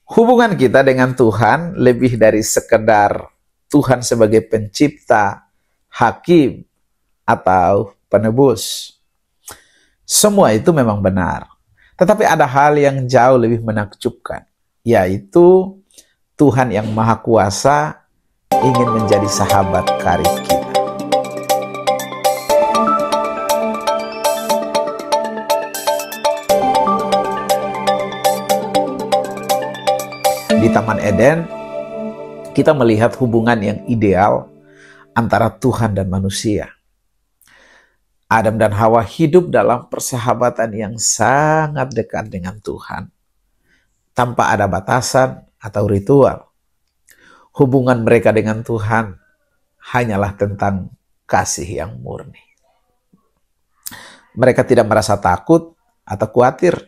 Hubungan kita dengan Tuhan lebih dari sekedar Tuhan sebagai pencipta, hakim, atau penebus. Semua itu memang benar. Tetapi ada hal yang jauh lebih menakjubkan, yaitu Tuhan yang Maha Kuasa ingin menjadi sahabat karib kita. Di Taman Eden, kita melihat hubungan yang ideal antara Tuhan dan manusia. Adam dan Hawa hidup dalam persahabatan yang sangat dekat dengan Tuhan, tanpa ada batasan atau ritual. Hubungan mereka dengan Tuhan hanyalah tentang kasih yang murni. Mereka tidak merasa takut atau khawatir,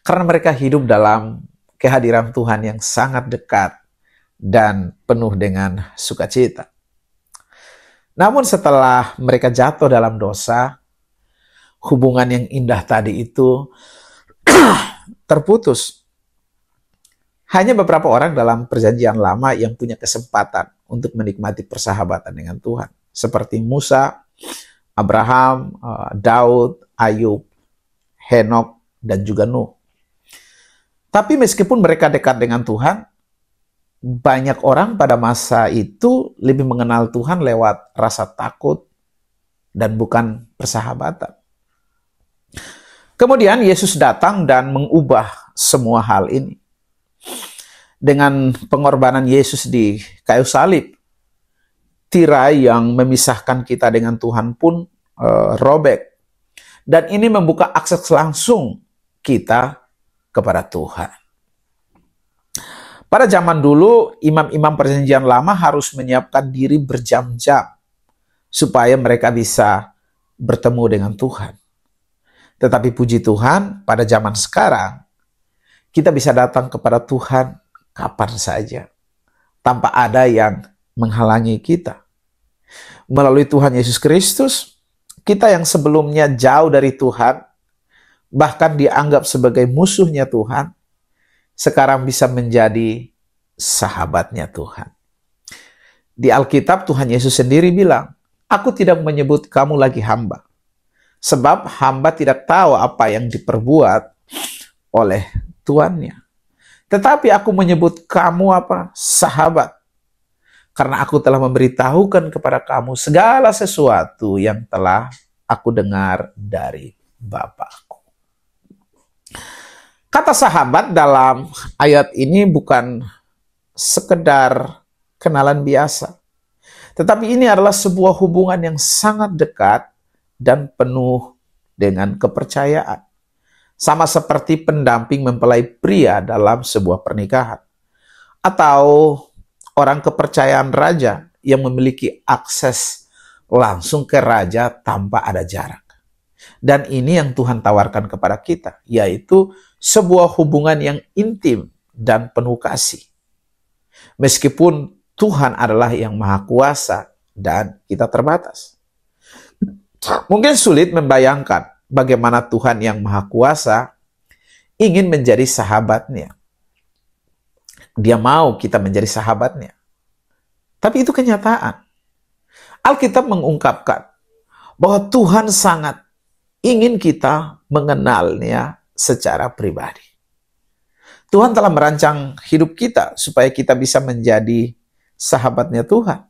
karena mereka hidup dalam kehadiran Tuhan yang sangat dekat dan penuh dengan sukacita. Namun setelah mereka jatuh dalam dosa, hubungan yang indah tadi itu terputus. Hanya beberapa orang dalam perjanjian lama yang punya kesempatan untuk menikmati persahabatan dengan Tuhan. Seperti Musa, Abraham, Daud, Ayub, Henok, dan juga Nuh. Tapi meskipun mereka dekat dengan Tuhan, banyak orang pada masa itu lebih mengenal Tuhan lewat rasa takut dan bukan persahabatan. Kemudian Yesus datang dan mengubah semua hal ini. Dengan pengorbanan Yesus di kayu salib, tirai yang memisahkan kita dengan Tuhan pun robek. Dan ini membuka akses langsung kita kepada Tuhan. Pada zaman dulu, imam-imam perjanjian lama harus menyiapkan diri berjam-jam supaya mereka bisa bertemu dengan Tuhan. Tetapi puji Tuhan, pada zaman sekarang, kita bisa datang kepada Tuhan kapan saja, tanpa ada yang menghalangi kita. Melalui Tuhan Yesus Kristus, kita yang sebelumnya jauh dari Tuhan, bahkan dianggap sebagai musuhnya Tuhan, sekarang bisa menjadi sahabatnya Tuhan. Di Alkitab Tuhan Yesus sendiri bilang, "Aku tidak menyebut kamu lagi hamba, sebab hamba tidak tahu apa yang diperbuat oleh tuannya. Tetapi aku menyebut kamu apa? Sahabat. Karena aku telah memberitahukan kepada kamu segala sesuatu yang telah aku dengar dari Bapa." Kata sahabat dalam ayat ini bukan sekedar kenalan biasa. Tetapi ini adalah sebuah hubungan yang sangat dekat dan penuh dengan kepercayaan. Sama seperti pendamping mempelai pria dalam sebuah pernikahan. Atau orang kepercayaan raja yang memiliki akses langsung ke raja tanpa ada jarak. Dan ini yang Tuhan tawarkan kepada kita, yaitu sebuah hubungan yang intim dan penuh kasih. Meskipun Tuhan adalah yang Maha Kuasa dan kita terbatas. Mungkin sulit membayangkan bagaimana Tuhan yang Maha Kuasa ingin menjadi sahabatnya. Dia mau kita menjadi sahabatnya. Tapi itu kenyataan. Alkitab mengungkapkan bahwa Tuhan sangat ingin kita mengenalnya secara pribadi. Tuhan telah merancang hidup kita supaya kita bisa menjadi sahabatnya Tuhan.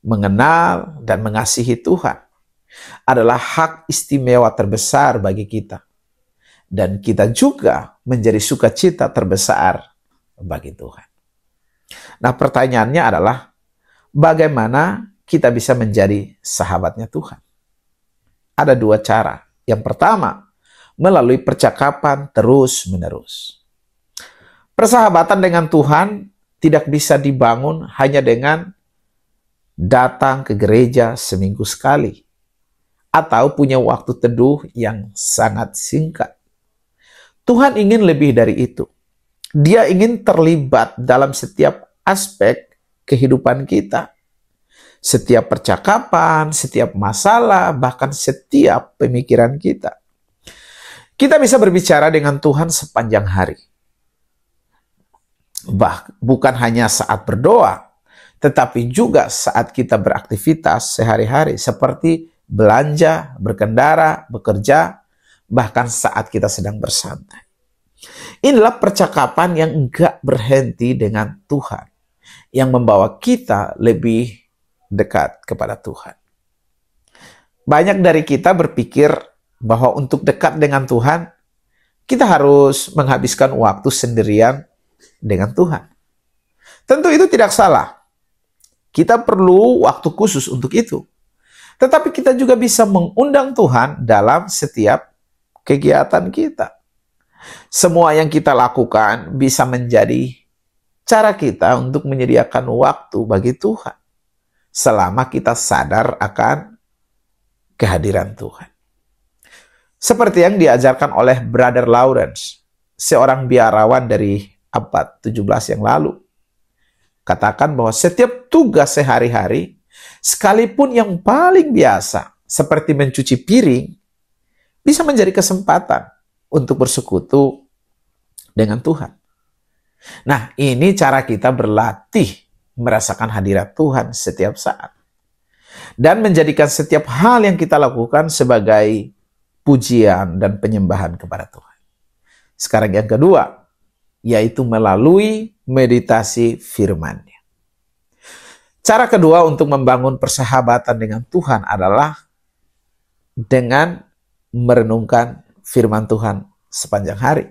Mengenal dan mengasihi Tuhan adalah hak istimewa terbesar bagi kita. Dan kita juga menjadi sukacita terbesar bagi Tuhan. Nah, pertanyaannya adalah, bagaimana kita bisa menjadi sahabatnya Tuhan? Ada dua cara. Yang pertama, melalui percakapan terus-menerus. Persahabatan dengan Tuhan tidak bisa dibangun hanya dengan datang ke gereja seminggu sekali, atau punya waktu teduh yang sangat singkat. Tuhan ingin lebih dari itu. Dia ingin terlibat dalam setiap aspek kehidupan kita. Setiap percakapan, setiap masalah, bahkan setiap pemikiran kita. Kita bisa berbicara dengan Tuhan sepanjang hari. bukan hanya saat berdoa, tetapi juga saat kita beraktivitas sehari-hari seperti belanja, berkendara, bekerja, bahkan saat kita sedang bersantai. Inilah percakapan yang enggak berhenti dengan Tuhan, yang membawa kita lebih dekat kepada Tuhan. Banyak dari kita berpikir bahwa untuk dekat dengan Tuhan, kita harus menghabiskan waktu sendirian dengan Tuhan. Tentu itu tidak salah. Kita perlu waktu khusus untuk itu. Tetapi kita juga bisa mengundang Tuhan dalam setiap kegiatan kita. Semua yang kita lakukan bisa menjadi cara kita untuk menyediakan waktu bagi Tuhan, selama kita sadar akan kehadiran Tuhan. Seperti yang diajarkan oleh Brother Lawrence, seorang biarawan dari abad 17 yang lalu. Katakan bahwa setiap tugas sehari-hari, sekalipun yang paling biasa, seperti mencuci piring, bisa menjadi kesempatan untuk bersekutu dengan Tuhan. Nah, ini cara kita berlatih merasakan hadirat Tuhan setiap saat. Dan menjadikan setiap hal yang kita lakukan sebagai pujian dan penyembahan kepada Tuhan. Sekarang yang kedua, yaitu melalui meditasi firman-Nya. Cara kedua untuk membangun persahabatan dengan Tuhan adalah dengan merenungkan firman Tuhan sepanjang hari.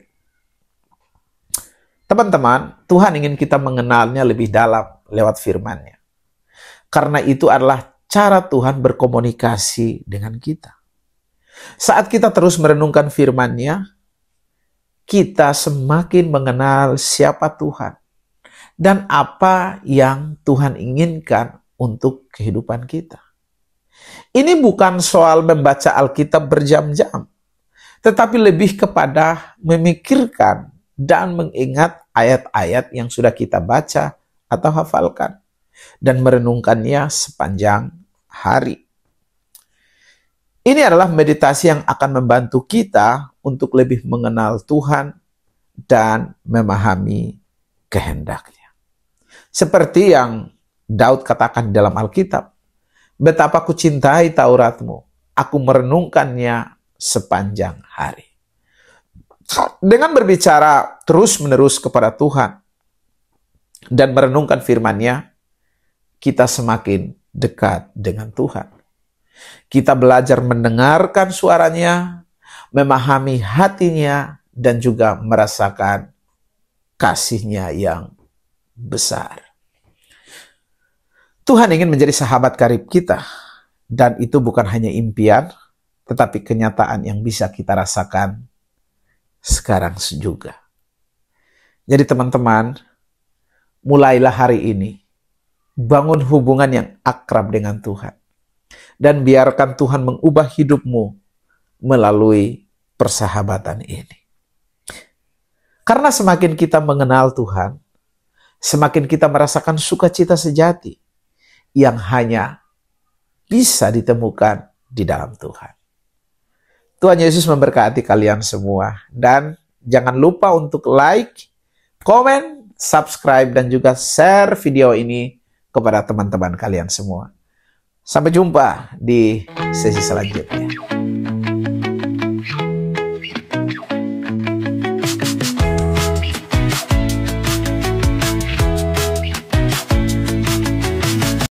Teman-teman, Tuhan ingin kita mengenalnya lebih dalam lewat firman-Nya. Karena itu adalah cara Tuhan berkomunikasi dengan kita. Saat kita terus merenungkan firman-Nya, kita semakin mengenal siapa Tuhan dan apa yang Tuhan inginkan untuk kehidupan kita. Ini bukan soal membaca Alkitab berjam-jam, tetapi lebih kepada memikirkan dan mengingat ayat-ayat yang sudah kita baca atau hafalkan, dan merenungkannya sepanjang hari. Ini adalah meditasi yang akan membantu kita untuk lebih mengenal Tuhan dan memahami kehendak-Nya. Seperti yang Daud katakan dalam Alkitab, "Betapa ku cintai Taurat-Mu, aku merenungkannya sepanjang hari." Dengan berbicara terus-menerus kepada Tuhan dan merenungkan firman-Nya, kita semakin dekat dengan Tuhan. Kita belajar mendengarkan suaranya, memahami hatinya, dan juga merasakan kasih-Nya yang besar. Tuhan ingin menjadi sahabat karib kita, dan itu bukan hanya impian, tetapi kenyataan yang bisa kita rasakan sekarang juga. Jadi teman-teman, mulailah hari ini, bangun hubungan yang akrab dengan Tuhan. Dan biarkan Tuhan mengubah hidupmu melalui persahabatan ini. Karena semakin kita mengenal Tuhan, semakin kita merasakan sukacita sejati yang hanya bisa ditemukan di dalam Tuhan. Tuhan Yesus memberkati kalian semua. Dan jangan lupa untuk like, komen, subscribe, dan juga share video ini kepada teman-teman kalian semua. Sampai jumpa di sesi selanjutnya.